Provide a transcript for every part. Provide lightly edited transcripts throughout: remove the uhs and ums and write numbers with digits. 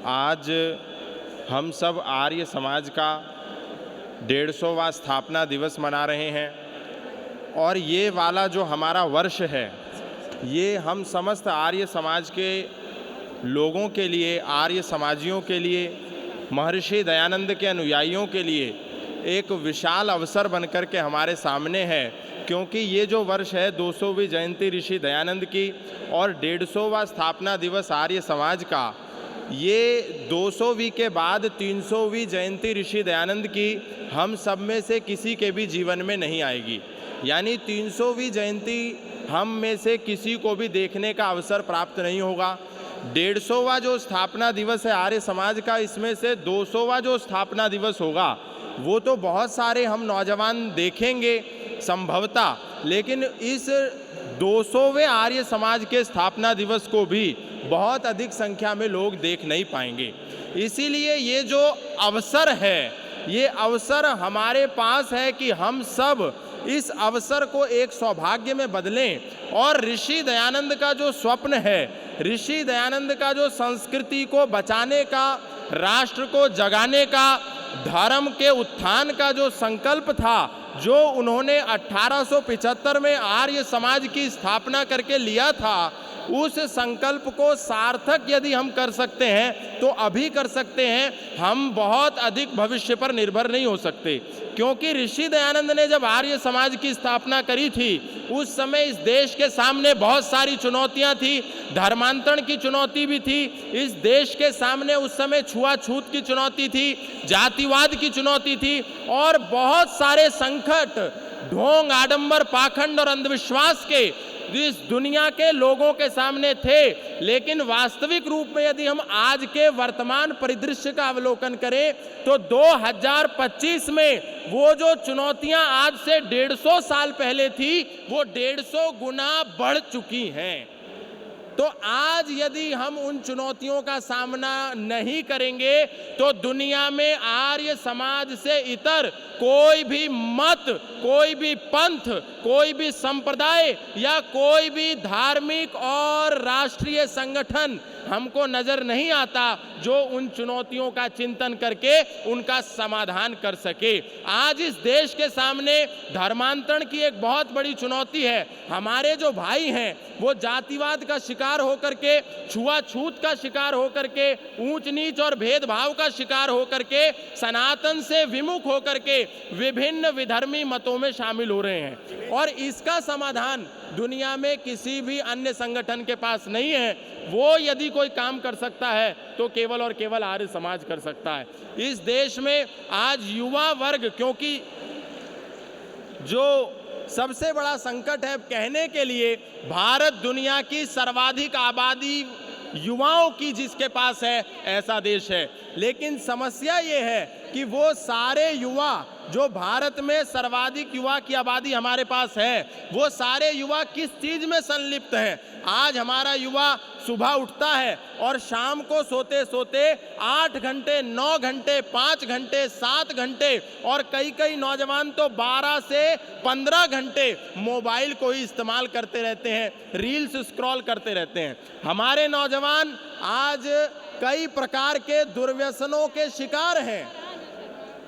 आज हम सब आर्य समाज का 150वां स्थापना दिवस मना रहे हैं और ये वाला जो हमारा वर्ष है ये हम समस्त आर्य समाज के लोगों के लिए, आर्य समाजियों के लिए, महर्षि दयानंद के अनुयायियों के लिए एक विशाल अवसर बनकर के हमारे सामने है, क्योंकि ये जो वर्ष है 200वीं जयंती ऋषि दयानंद की और 150वां स्थापना दिवस आर्य समाज का, ये 200वीं के बाद 300वीं जयंती ऋषि दयानंद की हम सब में से किसी के भी जीवन में नहीं आएगी। यानी 300वीं जयंती हम में से किसी को भी देखने का अवसर प्राप्त नहीं होगा। 150वां जो स्थापना दिवस है आर्य समाज का, इसमें से 200वां जो स्थापना दिवस होगा वो तो बहुत सारे हम नौजवान देखेंगे संभवतः, लेकिन इस 200वें आर्य समाज के स्थापना दिवस को भी बहुत अधिक संख्या में लोग देख नहीं पाएंगे। इसीलिए ये जो अवसर है, ये अवसर हमारे पास है कि हम सब इस अवसर को एक सौभाग्य में बदलें और ऋषि दयानंद का जो स्वप्न है, ऋषि दयानंद का जो संस्कृति को बचाने का, राष्ट्र को जगाने का, धर्म के उत्थान का जो संकल्प था, जो उन्होंने 1875 में आर्य समाज की स्थापना करके लिया था, उस संकल्प को सार्थक यदि हम कर सकते हैं तो अभी कर सकते हैं, हम बहुत अधिक भविष्य पर निर्भर नहीं हो सकते। क्योंकि ऋषि दयानंद ने जब आर्य समाज की स्थापना करी थी उस समय इस देश के सामने बहुत सारी चुनौतियां थी, धर्मांतरण की चुनौती भी थी, इस देश के सामने उस समय छुआछूत की चुनौती थी, जातिवाद की चुनौती थी और बहुत सारे संकट, ढोंग, आडंबर, पाखंड और अंधविश्वास के इस दुनिया के लोगों के सामने थे। लेकिन वास्तविक रूप में यदि हम आज के वर्तमान परिदृश्य का अवलोकन करें तो 2025 में वो जो चुनौतियां आज से 150 साल पहले थी वो 150 गुना बढ़ चुकी हैं। तो आज यदि हम उन चुनौतियों का सामना नहीं करेंगे तो दुनिया में आर्य समाज से इतर कोई भी मत, कोई भी पंथ, कोई भी संप्रदाय या कोई भी धार्मिक और राष्ट्रीय संगठन हमको नजर नहीं आता जो उन चुनौतियों का चिंतन करके उनका समाधान कर सके। आज इस देश के सामने धर्मांतरण की एक बहुत बड़ी चुनौती है। हमारे जो भाई हैं वो जातिवाद का शिकार होकर के, छुआछूत का शिकार होकर के, ऊंच नीच और भेदभाव का शिकार होकर के, सनातन से विमुख होकर के विभिन्न विधर्मी मतों में शामिल हो रहे हैं और इसका समाधान दुनिया में किसी भी अन्य संगठन के पास नहीं है। वो यदि कोई काम कर सकता है तो केवल और केवल आर्य समाज कर सकता है। इस देश में आज युवा वर्ग, क्योंकि जो सबसे बड़ा संकट है कहने के लिए, भारत दुनिया की सर्वाधिक आबादी युवाओं की जिसके पास है ऐसा देश है, लेकिन समस्या ये है कि वो सारे युवा जो भारत में सर्वाधिक युवा की आबादी हमारे पास है, वो सारे युवा किस चीज में संलिप्त हैं। आज हमारा युवा सुबह उठता है और शाम को सोते सोते 8 घंटे, 9 घंटे, 5 घंटे, 7 घंटे और कई नौजवान तो 12 से 15 घंटे मोबाइल को ही इस्तेमाल करते रहते हैं, रील्स स्क्रॉल करते रहते हैं। हमारे नौजवान आज कई प्रकार के दुर्व्यसनों के शिकार हैं।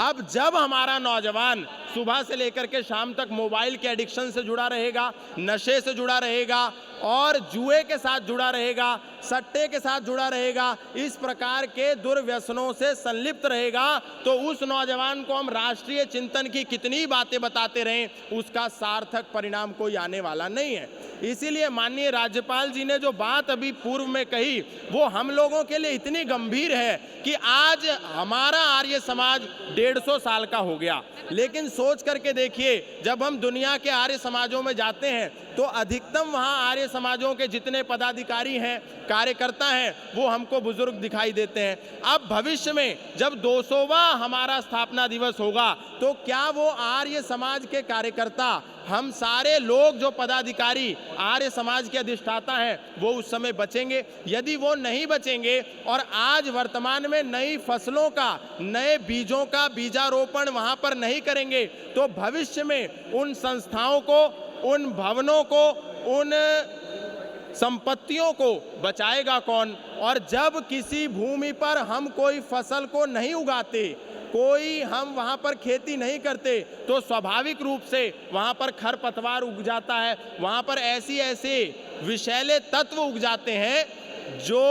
अब जब हमारा नौजवान सुबह से लेकर के शाम तक मोबाइल के एडिक्शन से जुड़ा रहेगा, नशे से जुड़ा रहेगा और जुए के साथ जुड़ा रहेगा, सट्टे के साथ जुड़ा रहेगा, इस प्रकार के दुर्व्यसनों से संलिप्त रहेगा, तो उस नौजवान को हम राष्ट्रीय चिंतन की कितनी बातें बताते रहें, उसका सार्थक परिणाम कोई आने वाला नहीं है। इसीलिए माननीय राज्यपाल जी ने जो बात अभी पूर्व में कही वो हम लोगों के लिए इतनी गंभीर है कि आज हमारा आर्य समाज 150 साल का हो गया, लेकिन सोच करके देखिए जब हम दुनिया के आर्य समाजों में जाते हैं तो अधिकतम वहाँ आर्य समाजों के जितने पदाधिकारी हैं, कार्यकर्ता हैं, वो हमको बुजुर्ग दिखाई देते हैं। अब भविष्य में जब 200वां हमारा स्थापना दिवस होगा तो क्या वो आर्य समाज के कार्यकर्ता, हम सारे लोग जो पदाधिकारी आर्य समाज के अधिष्ठाता हैं, वो उस समय बचेंगे? यदि वो नहीं बचेंगे और आज वर्तमान में नई फसलों का, नए बीजों का बीजारोपण वहाँ पर नहीं करेंगे तो भविष्य में उन संस्थाओं को, उन भवनों को, उन संपत्तियों को बचाएगा कौन? और जब किसी भूमि पर हम कोई फसल को नहीं उगाते, कोई हम वहाँ पर खेती नहीं करते, तो स्वाभाविक रूप से वहाँ पर खरपतवार उग जाता है, वहाँ पर ऐसे विषैले तत्व उग जाते हैं जो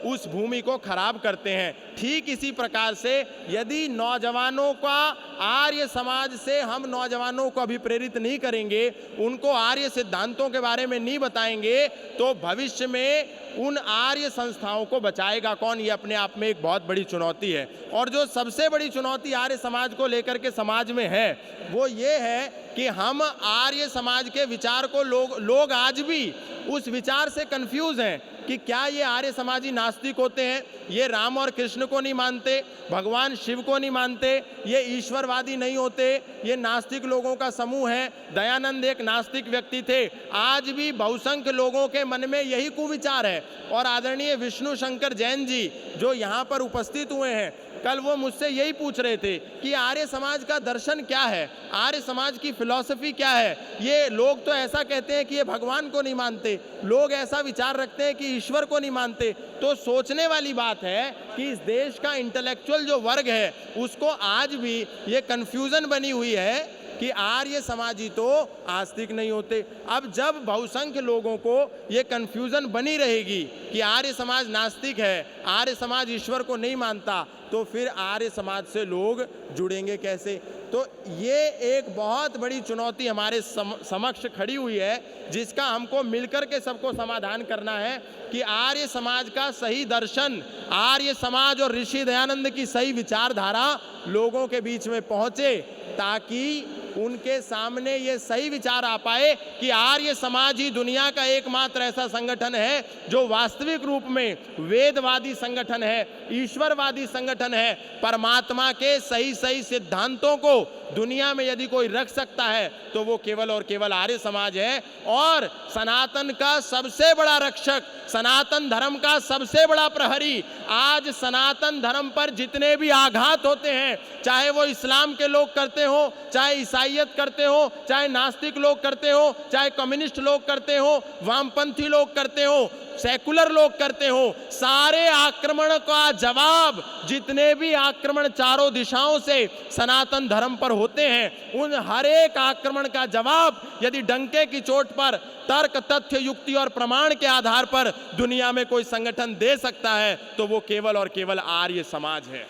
उस भूमि को खराब करते हैं। ठीक इसी प्रकार से यदि नौजवानों का आर्य समाज से हम नौजवानों को अभी प्रेरित नहीं करेंगे, उनको आर्य सिद्धांतों के बारे में नहीं बताएंगे, तो भविष्य में उन आर्य संस्थाओं को बचाएगा कौन? ये अपने आप में एक बहुत बड़ी चुनौती है। और जो सबसे बड़ी चुनौती आर्य समाज को लेकर के समाज में है वो ये है कि हम आर्य समाज के विचार को लोग आज भी उस विचार से कंफ्यूज हैं कि क्या ये आर्य समाजी नास्तिक होते हैं, ये राम और कृष्ण को नहीं मानते, भगवान शिव को नहीं मानते, ये ईश्वरवादी नहीं होते, ये नास्तिक लोगों का समूह है। दयानंद एक नास्तिक व्यक्ति थे। आज भी बहुसंख्य लोगों के मन में यही कुविचार है। और आदरणीय विष्णु शंकर जैन जी जो यहाँ पर उपस्थित हुए हैं, कल वो मुझसे यही पूछ रहे थे कि आर्य समाज का दर्शन क्या है, आर्य समाज की फिलॉसफी क्या है। ये लोग तो ऐसा कहते हैं कि ये भगवान को नहीं मानते, लोग ऐसा विचार रखते हैं कि ईश्वर को नहीं मानते। तो सोचने वाली बात है कि इस देश का इंटेलेक्चुअल जो वर्ग है उसको आज भी ये कन्फ्यूजन बनी हुई है कि आर्य समाजी तो आस्तिक नहीं होते। अब जब बहुसंख्य लोगों को ये कन्फ्यूजन बनी रहेगी कि आर्य समाज नास्तिक है, आर्य समाज ईश्वर को नहीं मानता, तो फिर आर्य समाज से लोग जुड़ेंगे कैसे? तो ये एक बहुत बड़ी चुनौती हमारे समक्ष खड़ी हुई है, जिसका हमको मिलकर के सबको समाधान करना है कि आर्य समाज का सही दर्शन, आर्य समाज और ऋषि दयानंद की सही विचारधारा लोगों के बीच में पहुंचे, ताकि उनके सामने ये सही विचार आ पाए कि आर्य समाज ही दुनिया का एकमात्र ऐसा संगठन है जो वास्तविक रूप में वेदवादी संगठन है, ईश्वरवादी संगठन है। परमात्मा के सही सही सिद्धांतों को दुनिया में यदि कोई रख सकता है तो वो केवल और केवल आर्य समाज है। और सनातन का सबसे बड़ा रक्षक, सनातन धर्म का सबसे बड़ा प्रहरी, आज सनातन धर्म पर जितने भी आघात होते हैं, चाहे वो इस्लाम के लोग करते हो, चाहे ईसाईयत करते हो, चाहे नास्तिक लोग करते हो, चाहे कम्युनिस्ट लोग करते हो, वामपंथी लोग करते हो, सेकुलर लोग करते हो, सारे आक्रमण का जवाब, जितने भी आक्रमण चारों दिशाओं से सनातन धर्म पर होते हैं, उन हर एक आक्रमण का जवाब यदि डंके की चोट पर तर्क, तथ्य, युक्ति और प्रमाण के आधार पर दुनिया में कोई संगठन दे सकता है तो वो केवल और केवल आर्य समाज है।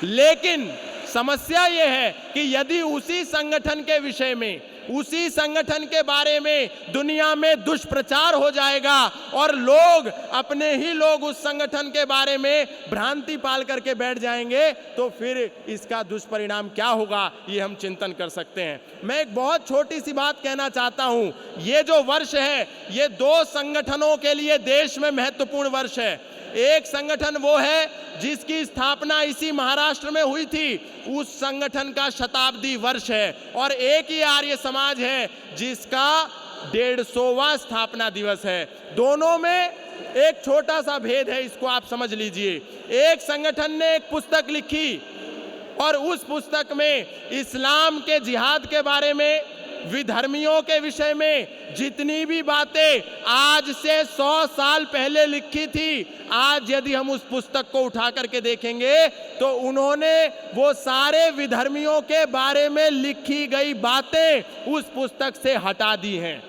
लेकिन समस्या यह है कि यदि उसी संगठन के विषय में, उसी संगठन के बारे में दुनिया में दुष्प्रचार हो जाएगा और लोग, अपने ही लोग उस संगठन के बारे में भ्रांति पाल करके बैठ जाएंगे, तो फिर इसका दुष्परिणाम क्या होगा ये हम चिंतन कर सकते हैं। मैं एक बहुत छोटी सी बात कहना चाहता हूं। ये जो वर्ष है ये दो संगठनों के लिए देश में महत्वपूर्ण वर्ष है। एक संगठन वो है जिसकी स्थापना इसी महाराष्ट्र में हुई थी, उस संगठन का शताब्दी वर्ष है। और एक ही आर्य समाज है जिसका 150वां स्थापना दिवस है। दोनों में एक छोटा सा भेद है, इसको आप समझ लीजिए। एक संगठन ने एक पुस्तक लिखी और उस पुस्तक में इस्लाम के जिहाद के बारे में, विधर्मियों के विषय में जितनी भी बातें आज से 100 साल पहले लिखी थी, आज यदि हम उस पुस्तक को उठा करके देखेंगे तो उन्होंने वो सारे विधर्मियों के बारे में लिखी गई बातें उस पुस्तक से हटा दी हैं,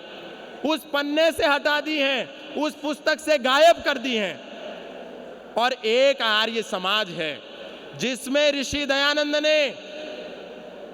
उस पन्ने से हटा दी हैं, उस पुस्तक से गायब कर दी हैं। और एक आर्य समाज है जिसमें ऋषि दयानंद ने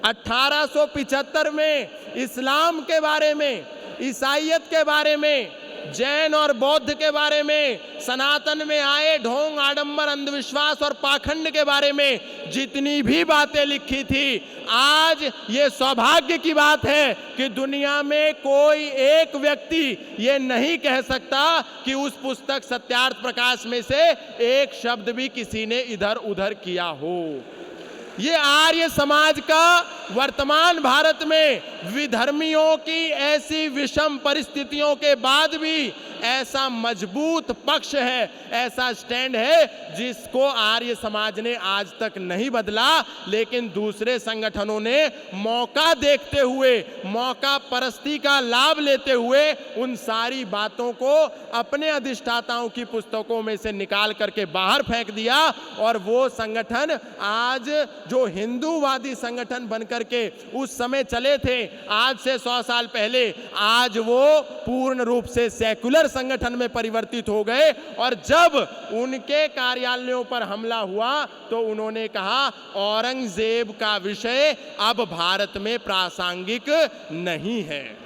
1875 में इस्लाम के बारे में, ईसाईयत के बारे में, जैन और बौद्ध के बारे में, सनातन में आए ढोंग, आडंबर, अंधविश्वास और पाखंड के बारे में जितनी भी बातें लिखी थी, आज ये सौभाग्य की बात है कि दुनिया में कोई एक व्यक्ति ये नहीं कह सकता कि उस पुस्तक सत्यार्थ प्रकाश में से एक शब्द भी किसी ने इधर उधर किया हो। ये आर्य समाज का वर्तमान भारत में विधर्मियों की ऐसी विषम परिस्थितियों के बाद भी ऐसा मजबूत पक्ष है, ऐसा स्टैंड है जिसको आर्य समाज ने आज तक नहीं बदला, लेकिन दूसरे संगठनों ने मौका देखते हुए, मौका परस्ती का लाभ लेते हुए उन सारी बातों को अपने अधिष्ठाताओं की पुस्तकों में से निकाल करके बाहर फेंक दिया, और वो संगठन आज जो हिंदूवादी संगठन बनकर के उस समय चले थे, आज से 100 साल पहले, आज वो पूर्ण रूप से सेकुलर संगठन में परिवर्तित हो गए। और जब उनके कार्यालयों पर हमला हुआ तो उन्होंने कहा औरंगजेब का विषय अब भारत में प्रासंगिक नहीं है।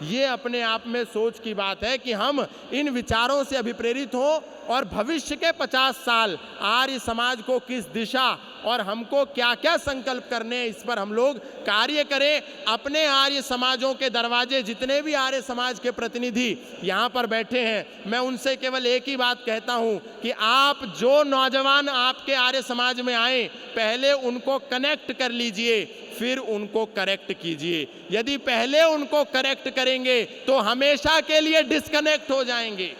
ये अपने आप में सोच की बात है कि हम इन विचारों से अभिप्रेरित हों और भविष्य के 50 साल आर्य समाज को किस दिशा और हमको क्या क्या संकल्प करने हैं, इस पर हम लोग कार्य करें। अपने आर्य समाजों के दरवाजे, जितने भी आर्य समाज के प्रतिनिधि यहाँ पर बैठे हैं, मैं उनसे केवल एक ही बात कहता हूँ कि आप जो नौजवान आपके आर्य समाज में आए, पहले उनको कनेक्ट कर लीजिए, फिर उनको करेक्ट कीजिए। यदि पहले उनको करेक्ट करेंगे तो हमेशा के लिए डिस्कनेक्ट हो जाएंगे।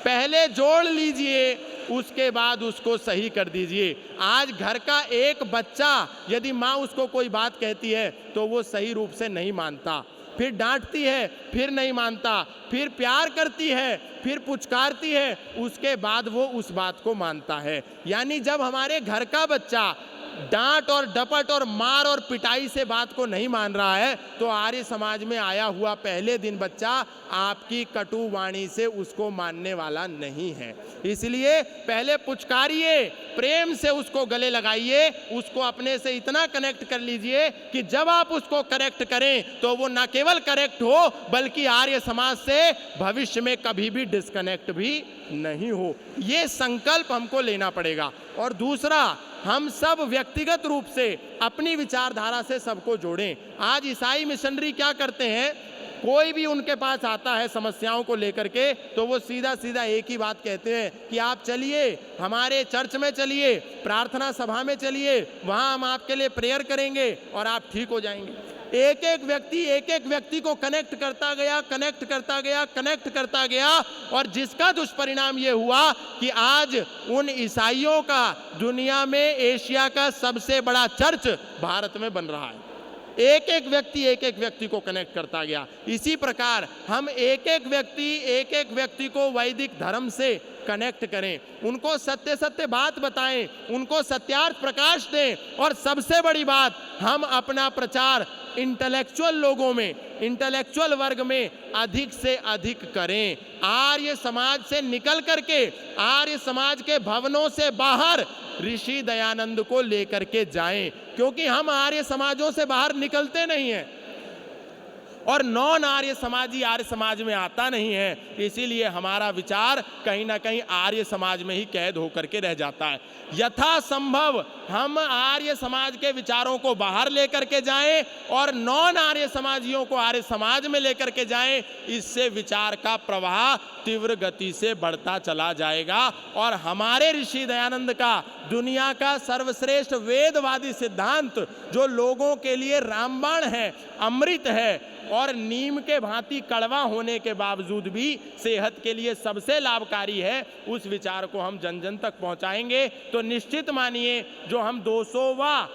पहले जोड़ लीजिए, उसके बाद उसको सही कर दीजिए। आज घर का एक बच्चा यदि माँ उसको कोई बात कहती है तो वो सही रूप से नहीं मानता, फिर डांटती है, फिर नहीं मानता, फिर प्यार करती है, फिर पुचकारती है, उसके बाद वो उस बात को मानता है। यानी जब हमारे घर का बच्चा डांट और डपट और मार और पिटाई से बात को नहीं मान रहा है, तो आर्य समाज में आया हुआ पहले दिन बच्चा आपकी कटु वाणी से उसको मानने वाला नहीं है। इसलिए पहले पुचकारिए, प्रेम से उसको गले लगाइए, उसको अपने से इतना कनेक्ट कर लीजिए कि जब आप उसको करेक्ट करें तो वो न केवल करेक्ट हो, बल्कि आर्य समाज से भविष्य में कभी भी डिस्कनेक्ट भी नहीं हो। ये संकल्प हमको लेना पड़ेगा। और दूसरा, हम सब व्यक्तिगत रूप से अपनी विचारधारा से सबको जोड़ें। आज ईसाई मिशनरी क्या करते हैं, कोई भी उनके पास आता है समस्याओं को लेकर के, तो वो सीधा सीधा एक ही बात कहते हैं कि आप चलिए हमारे चर्च में, चलिए प्रार्थना सभा में, चलिए वहाँ हम आपके लिए प्रेयर करेंगे और आप ठीक हो जाएंगे। एक एक व्यक्ति को कनेक्ट करता गया, और जिसका दुष्परिणाम ये हुआ कि आज उन ईसाइयों का दुनिया में एशिया का सबसे बड़ा चर्च भारत में बन रहा है। एक एक व्यक्ति को कनेक्ट करता गया। इसी प्रकार हम एक एक व्यक्ति को वैदिक धर्म से कनेक्ट करें, उनको सत्य बात बताएं, उनको सत्यार्थ प्रकाश दें, और सबसे बड़ी बात, हम अपना प्रचार इंटेलेक्चुअल लोगों में, इंटेलेक्चुअल वर्ग में अधिक से अधिक करें। आर्य समाज से निकल करके, आर्य समाज के भवनों से बाहर ऋषि दयानंद को लेकर के जाएं, क्योंकि हम आर्य समाजों से बाहर निकलते नहीं हैं और नॉन आर्य समाजी आर्य समाज में आता नहीं है। इसीलिए हमारा विचार कहीं ना कहीं आर्य समाज में ही कैद होकर के रह जाता है। यथासंभव हम आर्य समाज के विचारों को बाहर लेकर के जाएं और नॉन आर्य समाजियों को आर्य समाज में लेकर के जाएं। इससे विचार का प्रवाह तीव्र गति से बढ़ता चला जाएगा और हमारे ऋषि दयानंद का दुनिया का सर्वश्रेष्ठ वेदवादी सिद्धांत, जो लोगों के लिए रामबाण है, अमृत है और नीम के भांति कड़वा होने के बावजूद भी सेहत के लिए सबसे लाभकारी है, उस विचार को हम जन जन तक पहुंचाएंगे। तो निश्चित मानिए, जो हम 200वां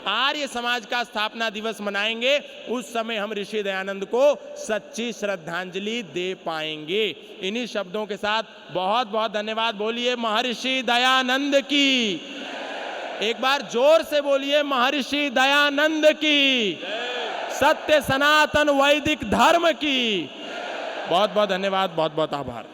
आर्य समाज का स्थापना दिवस मनाएंगे, उस समय हम ऋषि दयानंद को सच्ची श्रद्धांजलि दे पाएंगे। इन्हीं शब्दों के साथ बहुत बहुत धन्यवाद। बोलिए महर्षि दयानंद की। एक बार जोर से बोलिए महर्षि दयानंद की। सत्य सनातन वैदिक धर्म की। बहुत बहुत धन्यवाद, बहुत बहुत आभार।